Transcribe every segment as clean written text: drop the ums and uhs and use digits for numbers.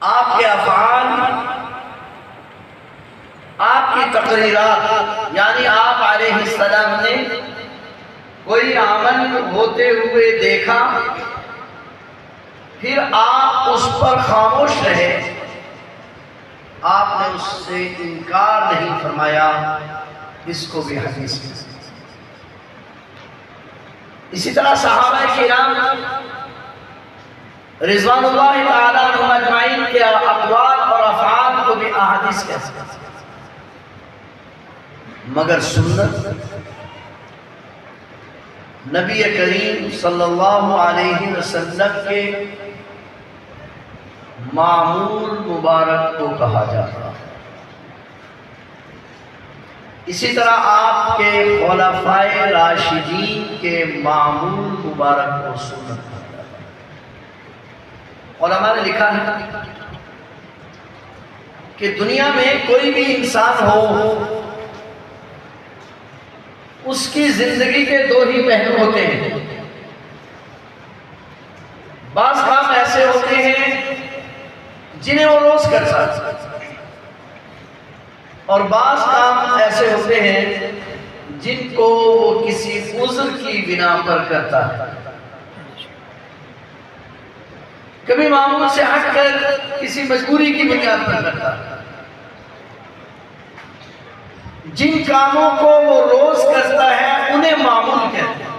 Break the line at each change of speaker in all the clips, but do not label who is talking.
आपके अफ़आल, आपकी तकरीरात, यानी आप अलैहिस्सलाम ने कोई अमल होते हुए देखा, फिर आप उस पर खामोश रहे, आपने उससे इनकार नहीं फरमाया, इसको भी हदीस है। इसी तरह सहाबा किराम रिज़वानुल्लाह ताला अलैहिम अजमाइन के अक़वाल और अफ़आल को भी अहादीस कहते हैं। मगर सुन्नत नबी करीम सल्लल्लाहु अलैहि वसल्लम के मामूल मुबारक को कहा जाता है। इसी तरह आपके खुलफ़ाए राशिदीन के मामूल मुबारक को सुन्नत कहा जाता है। उलमा ने लिखा है कि दुनिया में कोई भी इंसान हो, उसकी जिंदगी के दो ही पहलू होते हैं। बाज़ काम ऐसे होते हैं जिन्हें वो रोज करता है, और बाज़ काम ऐसे होते हैं जिनको वो किसी उज़्र की बिना पर करता है। कभी मामूल से हटकर किसी मजबूरी की बुनियाद पर करता है। जिन कामों को वो रोज करता है उन्हें मामूल कहते हैं,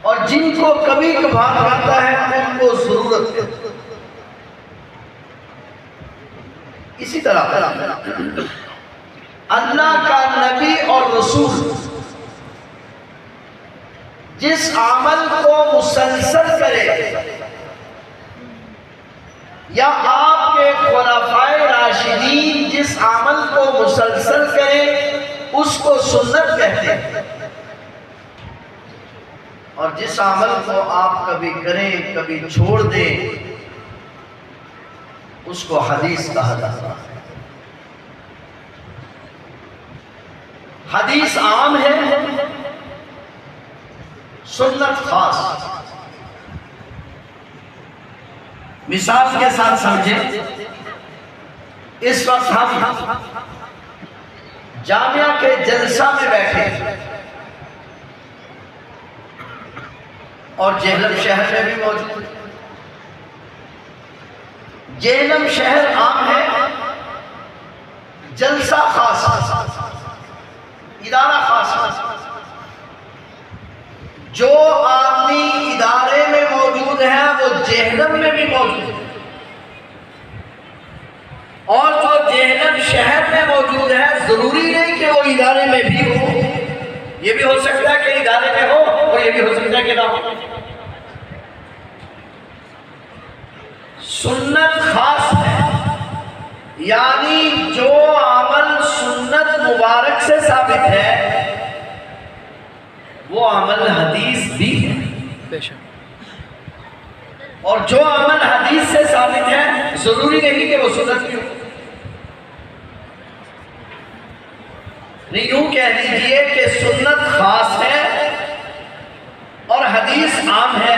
और जिनको कभी कभार करता है उनको जरूरत कहते हैं। इसी तरह अल्लाह का नबी और रसूल जिस अमल को मुसलसल करे, या आपके खुलफ़ाए राशिदीन जिस अमल को मुसलसल करे, उसको सुन्नत कहते हैं। और जिस अमल को आप कभी करें कभी छोड़ दें, उसको हदीस कहा जाता है। हदीस आम है, सुन्नत खास। मिसाल के साथ समझें, इस वक्त हम जामिया के जलसा में बैठे और जेहलम शहर में भी मौजूद। जेहलम शहर आम है, जलसा खास, इदारा खास। जो आदमी इदारे में मौजूद है वो जेहलम में भी मौजूद है, और जो जेहलम शहर में मौजूद है जरूरी नहीं कि वो इदारे में भी हो। ये भी हो सकता है कि इदारे में हो, और ये भी हो सकता है कि ना हो। सुन्नत खास है, यानी जो अमल सुन्नत मुबारक से साबित है वो अमल हदीस भी है, और जो अमल हदीस से साबित है जरूरी नहीं कि वो सुन्नत भी हो। नहीं, यूं कह दीजिए कि सुन्नत खास है और हदीस आम है।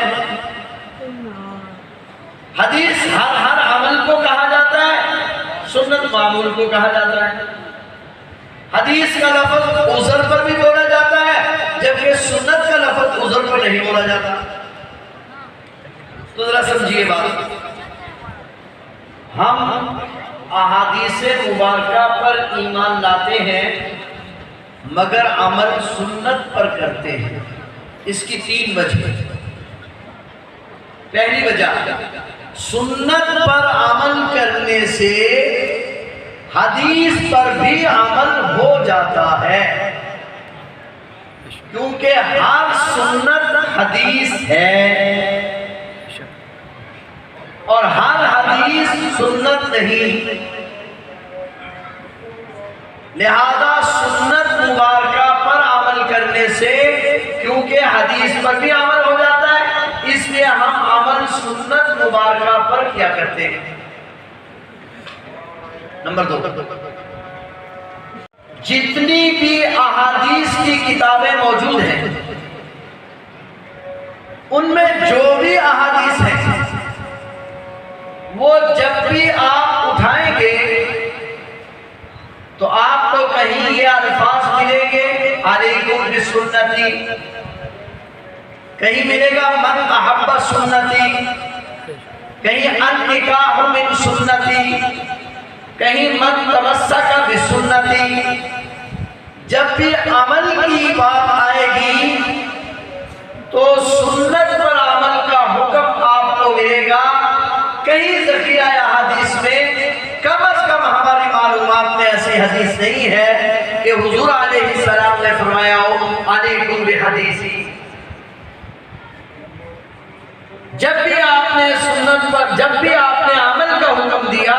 हदीस हर अमल को कहा जाता है, सुन्नत मामूल को कहा जाता है। हदीस का लफ्ज़ उज़र पर भी बोला जाता है, जबकि सुन्नत का लफ्ज़ उज़र पर नहीं बोला जाता। तो जरा समझिए बात। हम अहादीसे मुबारका पर ईमान लाते हैं, मगर अमल सुन्नत पर करते हैं। इसकी तीन वजह। पहली वजह, सुन्नत पर अमल करने से हदीस पर भी अमल हो जाता है, क्योंकि हर सुन्नत हदीस है और हर हदीस सुन्नत नहीं। लिहाजा सुन्नत मुबारका पर अमल करने से, क्योंकि हदीस पर भी अमल हो जाता है, इसलिए हम अमल सुन्नत मुबारका पर क्या करते हैं। नंबर 2, जितनी भी अहादीस की किताबें मौजूद हैं, उनमें जो भी अहादीस हैं वो जब भी आप उठाएंगे तो आपको कहीं ये अल्फाज मिलेंगे अलैकुम बिसुन्नती, कहीं मिलेगा मन अहब्बा सुन्नती, कहीं अन निकाह मिन सुन्नती, कहीं मन तमस्सक बिसुन्नती। जब भी अमल की बात आएगी तो सुन्नत पर अमल का हुक्म आपको मिलेगा। कहीं ज़िक्र आया हदीस में, कम अज कम हमारी मालूमात में ऐसी हदीस नहीं है कि हुजूर अलैहिस्सलाम ने फरमाया हो अलैकुम बिहदीसी। जब भी आपने सुन्नत पर, जब भी आपने अमल का हुक्म दिया,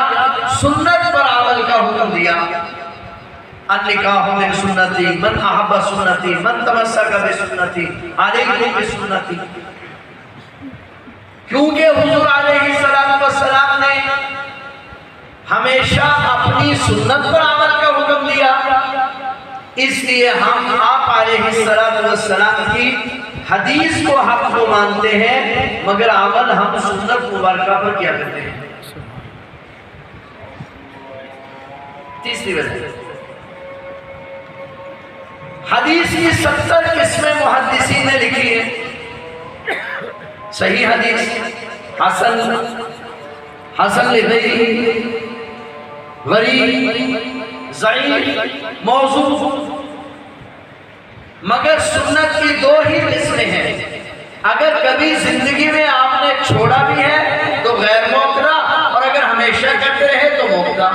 सुन्नत पर अमल का हुक्म दिया, अन्निकाह मिन सुन्नती मन अहब्बा सुन्नती मन तमस्सक बिसुन्नती अलैकुम बिसुन्नती। क्योंकि हुजूर अलैहिस्सलाम ने हमेशा अपनी सुन्नत पर अमल का हुक्म दिया, इसलिए हम आप अलैहिस्सलाम की हदीस को हक को मानते हैं, मगर अमल हम सुन्नत मुबारका पर क्या करते हैं। तीसरी वजह, हदीस की 70 किस्में मुहद्दिसीन ने लिखी है। सही हदीस, हसन, हसन लिगैरी, गरीब, ज़ईफ, मौज़ू। मगर सुन्नत की 2 ही किस्में हैं। अगर कभी जिंदगी में आपने छोड़ा भी है तो गैर मौक़रा, और अगर हमेशा करते रहे तो मौक़रा।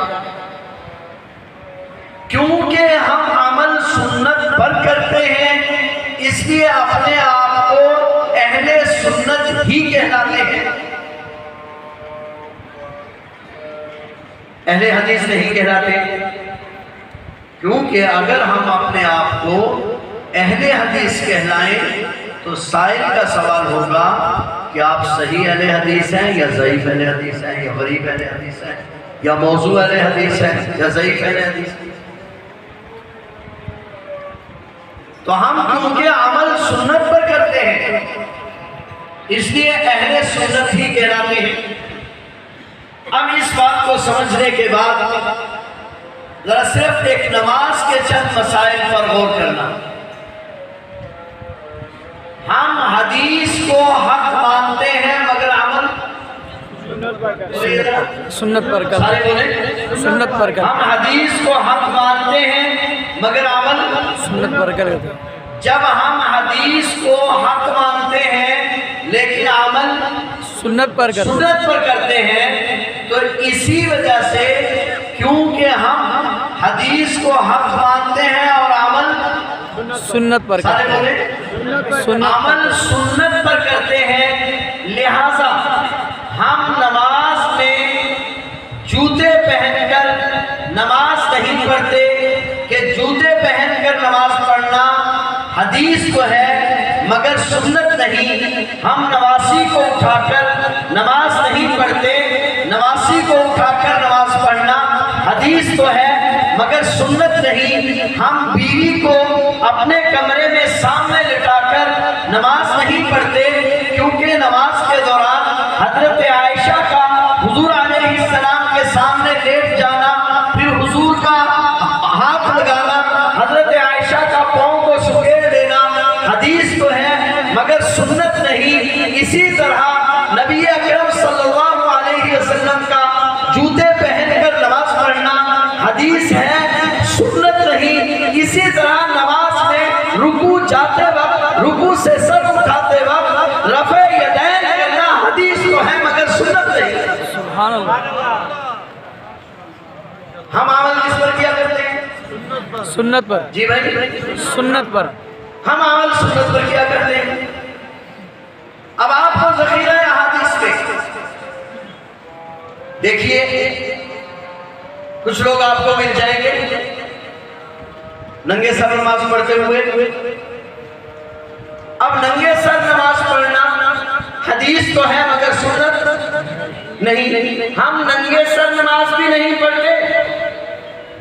क्योंकि हम अमल सुन्नत पर करते हैं, इसलिए अपने आप को अहले सुन्नत ही कहलाते हैं, अहले हदीस नहीं कहलाते। क्योंकि अगर हम अपने आप को अहले हदीस कहलाएं तो साइल का सवाल होगा कि आप सही अहले हदीस हैं या ज़ईफ अहले हदीस हैं, या गरीब अहले हदीस हैं, या मौजू अहले हदीस हैं, या ज़ईफ अहले हदीस हैं। तो हम क्योंकि अमल सुन्नत पर करते हैं, इसलिए अहले सुन्नत ही कहलाते हैं। अब इस बात को समझने के बाद जरा सिर्फ एक नमाज के चंद मसाइल पर गौर करना। हम हदीस को हक मानते हैं मगर अमल
सुन्नत पर करते हैं। सुन्नत पर करते हैं।
हम हदीस को हक मानते हैं मगर अमल
सुन्नत पर करते हैं।
जब हम हदीस को हक मानते हैं लेकिन अमल
सुन्नत पर
करते हैं, तो इसी वजह से क्योंकि हम हदीस को हक मानते हैं और अमल
सुन्नत पर करते हैं,
अमल सुन्नत पर करते हैं, लिहाजा हम नमाज में जूते पहनकर नमाज नहीं पढ़ते कि जूते पहनकर नमाज पढ़ना हदीस को है मगर सुन्नत नहीं। हम नवासी को उठाकर नमाज नहीं पढ़ते, नवासी को उठाकर नमाज पढ़ना हदीस तो है मगर सुन्नत नहीं। हम बीवी को अपने कमरे में सामने लिटाकर नमाज नहीं पढ़ते, क्योंकि नमाज के दौरान हजरत आयशा का हुजूर अलैहिस्सलाम के सामने लेट जाना, फिर हुजूर का हाथ लगाना, हजरत आयशा का पाँव को सुकेड़ देना हदीस तो है मगर सुन्नत नहीं। इसी तरह नबी अकरम सल्लल्लाहु अलैहि वसल्लम का जूते पहनकर नमाज पढ़ना हदीस है, सुन्नत नहीं। इसी तरह नमाज में रुकू जाते वक्त, रुकू से सर उठाते वक्त रफ़े यदैन करना हदीस तो है मगर सुन्नत नहीं।
सुभान अल्लाह।
हम अमल किस पर किया करते हैं?
सुन्नत पर।
जी भाई,
सुन्नत पर
हम अमल सुन्नत पर किया करते हैं। अब आपको ज़ख़ीरा हदीस में देखिए, कुछ लोग आपको मिल जाएंगे नंगे सर नमाज पढ़ते हुए। अब नंगे सर नमाज पढ़ना हदीस तो है मगर सुन्नत नहीं। हम नंगे सर नमाज भी नहीं पढ़ते,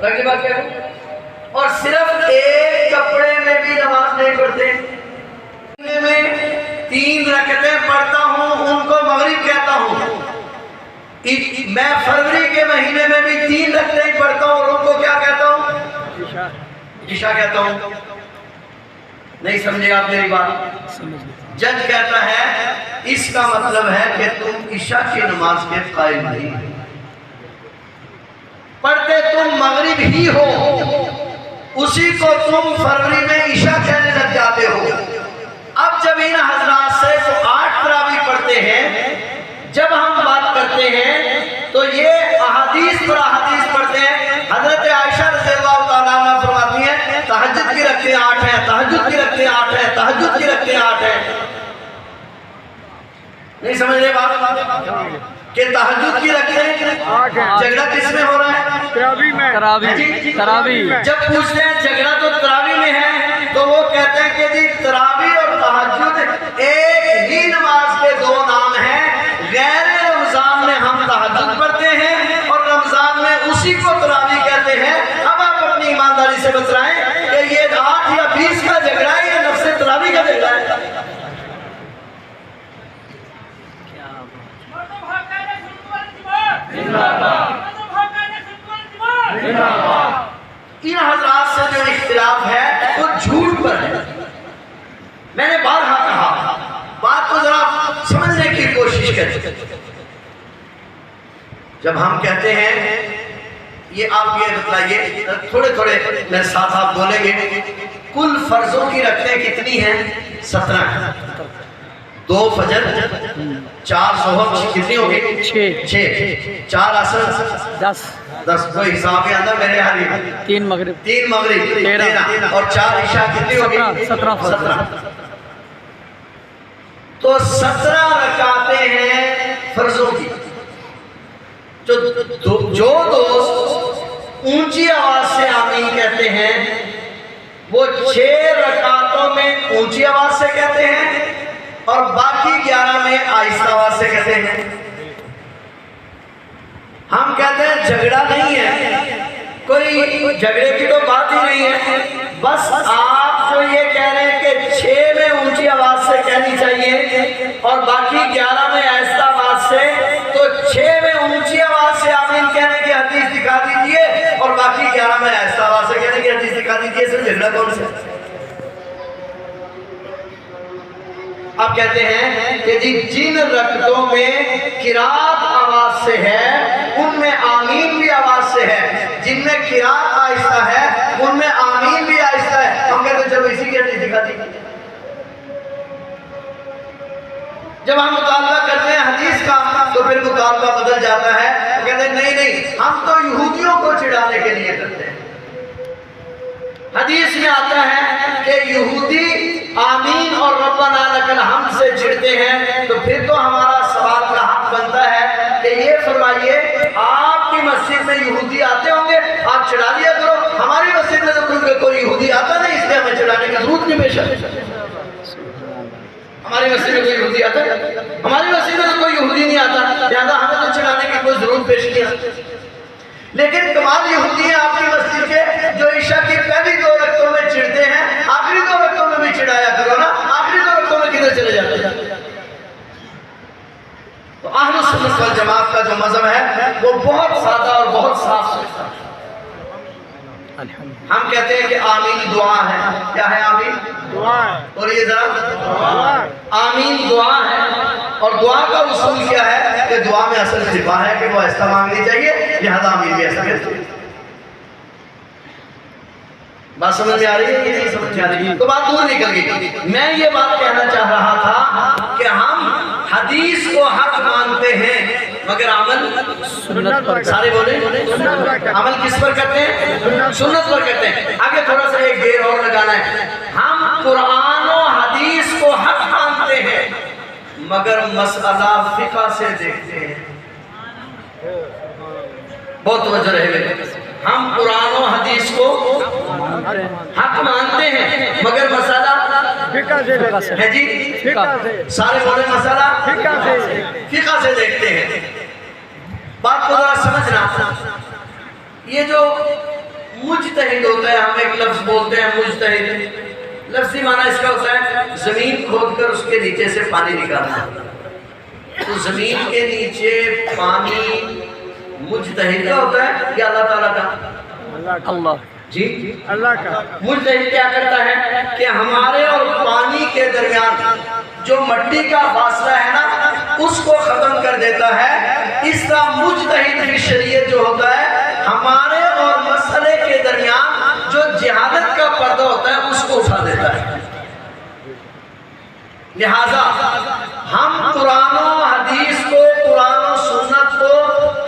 अगली बात क्या है, और सिर्फ एक कपड़े में भी नमाज नहीं पढ़ते। में 3 रकअतें पढ़ता हूं, उनको मगरिब कहता हूं, मैं फरवरी के महीने में भी 3 रखते ही पढ़ता हूँ और उनको क्या कहता हूँ? ईशा कहता हूँ। नहीं समझे आप मेरी बात? जज कहता है इसका मतलब है कि तुम ईशा की नमाज के कायल नहीं, पढ़ते तुम मगरिब ही हो, उसी को तुम फरवरी में ईशा कहने लग जाते हो। अब जब इन हजरात से तो 8 तरावी पढ़ते हैं, जब हम बात करते हैं तो ये अहादीस पर अहादीस पढ़ते हैं। हजरत आयशा रज़ियल्लाहु तआला अन्हा फरमाती हैं तहज्जुद की रखते 8 हैं, तहज्जुद की रखते 8 हैं, तहज्जुद की रखते 8 हैं। नहीं समझ रहे बात कि तहज्जुद की रखते झगड़ा किसमें हो रहा है?
तरावी में।
तरावी।
जब पूछते हैं झगड़ा तो तरावी में है, तो वो कहते हैं कि जी तरावी और तहज्जुद एक ही नमाज के 2 नाम हैं। गैर रमजान में हम तहज्जुद पढ़ते हैं और रमजान में उसी को तरावी कहते हैं। अब आप अपनी ईमानदारी से बतलाएं कि ये 8 या 20 का झगड़ा है या नफ्से तरावी का झगड़ा है? इन हजरात से जो इख्तिलाफ है वो झूठ पर है। मैंने बारहा कहा, बात को जरा समझने की कोशिश करें। जब हम कहते हैं ये आप ये बताइए, थोड़े थोड़े मेरे साथ आप बोलेंगे, कुल फर्जों की रखते कितनी हैं? 17। 2 फजर, 4 जोहर, कितनी होगी? 6। 4 असर, 10 कोई हिसाब के अंदर मेरे हाल
3 मगरिब,
3 मगरिब 13 और 4 ईशा कितनी होगी?
17।
तो 17 रकातें हैं फर्जों की। जो दोस्त ऊंची आवाज से आमीन कहते हैं वो 6 रकातों में ऊंची आवाज से कहते हैं और बाकी 11 में आहिस्ता आवाज से कहते हैं। हम कहते हैं झगड़ा नहीं है, कोई झगड़े की तो बात ही नहीं है। बस आप जो ये कह रहे हैं कि 6 में ऊंची आवाज से कहनी चाहिए और बाकी 11 में आहिस्ता आवाज से, तो 6 में ऊंची आवाज से आमीन कहने की हदीस दिखा दीजिए और बाकी 11 में आहिस्ता आवाज से कहने की हदीस दिखा दीजिए। इसमें झगड़ा कौन सा? आप कहते हैं कि जी जिन रकतों में किरात आवाज से है उनमें आमीन भी आवाज से है, जिनमें किरात आहिस्ता है उनमें आमीन भी आहिस्ता है। हम कहते हैं चलो इसी की हदीस दिखा दीजिए। जब हम मुतालबा करते हैं हदीस का तो फिर मुतालबा बदल जाता है। तो कहते हैं नहीं हम तो यहूदियों को चिढ़ाने के लिए करते हैं। हदीस में आता है कि यहूदी आमीन और रब्बना लकल हम्द से चिढ़ते हैं, तो फिर तो हमारा सवाल का हक बनता है कि ये फरमाइए आपकी मस्जिद में यहूदी आते होंगे, आप चिढ़ा दिया करो। हमारी मस्जिद में तो कोई यहूदी आता नहीं, इसलिए हमें चिढ़ाने की जरूरत नहीं। बेशक हमारी मस्जिद में कोई यहूदी आता है, हमारी मस्जिद में तो कोई यहूदी नहीं आता, लिहाजा हमें तो चिढ़ाने की कोई जरूरत पेश नहीं आती। लेकिन कमाल यहूदी है आपकी मस्जिद के जो ईशा की पहली 2 रकतों में चिढ़ते हैं, आखिरी 2 रकतों में भी चिढ़ाया करो ना। आखिरी 2 रकतों में किधर चले जाते हैं? तो अहले सुन्नत वल जमात का जो मज़हब है वो बहुत सादा और बहुत साफ सुथरा है। हम कहते हैं कि आमीन दुआ है। क्या है आमीन?
दुआ है।
और ये जरा आमीन दुआ है। और दुआ का उसूल क्या है कि दुआ में असल सिफा है कि वो ऐसा मांगनी चाहिए, लिहाजा आमीन भी ऐसा कहते हैं। बात समझ में आ रही है कि नहीं समझ में आ रही है? तो बात दूर निकल गई। मैं ये बात कहना चाह रहा था कि हम हदीस को हक मानते हैं मगर अमल
सुन्नत पर।
सारे बोले अमल किस पर करते हैं? सुन्नत पर करते हैं। आगे थोड़ा सा एक घेर और लगाना है। हम कुरान और हदीस को हक मानते हैं मगर मसला फिक़ह से देखते हैं। बहुत तवज्जो रहे। हम कुरान और हदीस को हक मानते हैं मगर मसला
फिक़ह से
है जी। सारे बोले मसला फिक़ह से देखते हैं। बात को जरा समझना। ये जो मुजतहिद होता है, हम एक लफ्ज बोलते हैं मुजतहिद, लफ्जी माना इसका होता है जमीन खोदकर उसके नीचे से पानी निकालना। तो जमीन के नीचे पानी मुजतहिद का होता है या अल्लाह ताला का?
अल्लाह
जी
अल्लाह का।
मुजतहिद क्या करता है कि हमारे और पानी के दरमियान जो मिट्टी का फासला है ना, उसको खत्म कर देता है। इस तरह मुजतहिद की शरीयत जो होता है, हमारे और मसले के दरमियान जो जहालत का पर्दा होता है उसको उठा देता है। लिहाजा हम कुरान और हदीस को, कुरान और सुन्नत को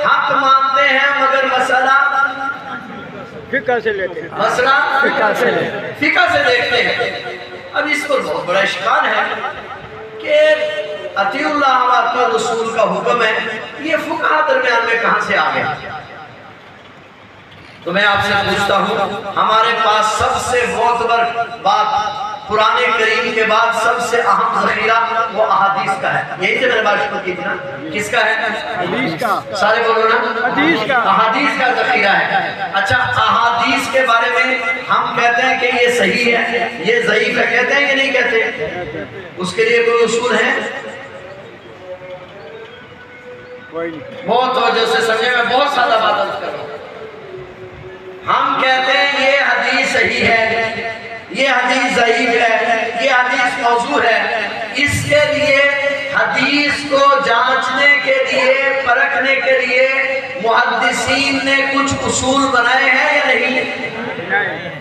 हक मानते हैं, मगर मसला
फिका से लेते हैं।
मसला
फिका से ले।
फिका से देखते हैं। अब इस पर बहुत बड़ा इश्काल है कि अतीउल्लाह व अतीउर रसूल का हुक्म है, ये फुकहा दरमियान में कहां से आ गया? तो मैं आपसे पूछता हूँ, हमारे पास सबसे मोतबर बात कुरान करीम के बाद सबसे अहम जखीरा वो अहादीस का है। यही से मैंने बात शुरू की थी ना, किसका है?
हदीस का।
सारे बोलो ना,
हदीस का।
अहादीस का जखीरा है। अच्छा, अहादीस के बारे में हम कहते हैं कि ये सही है, ये ज़ईफ है, कहते हैं कि नहीं कहते? उसके लिए कोई उसूल है? बहुत तवज्जो से समझे, मैं बहुत सादा बात कर रहा हूँ। हम कहते हैं ये हदीस सही है, ये हदीस ज़ईफ है, ये हदीस मौजू है। इसके लिए हदीस को जांचने के लिए, परखने के लिए मुहद्दिसीन ने कुछ उसूल बनाए हैं या नहीं?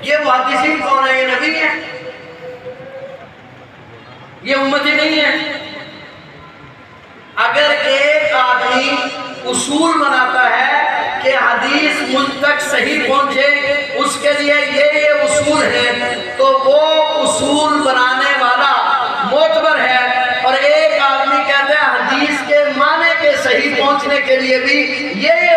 ये मुहद्दिसीन कौन है? ये नबी है, ये उम्मती नहीं है। अगर एक आदमी उसूल बनाता है कि हदीस मुझ तक सही पहुंचे, उसके लिए ये उसूल है, तो वो उसूल बनाने वाला मोतबर है। और एक आदमी कहता है हदीस के माने के सही पहुंचने के लिए भी ये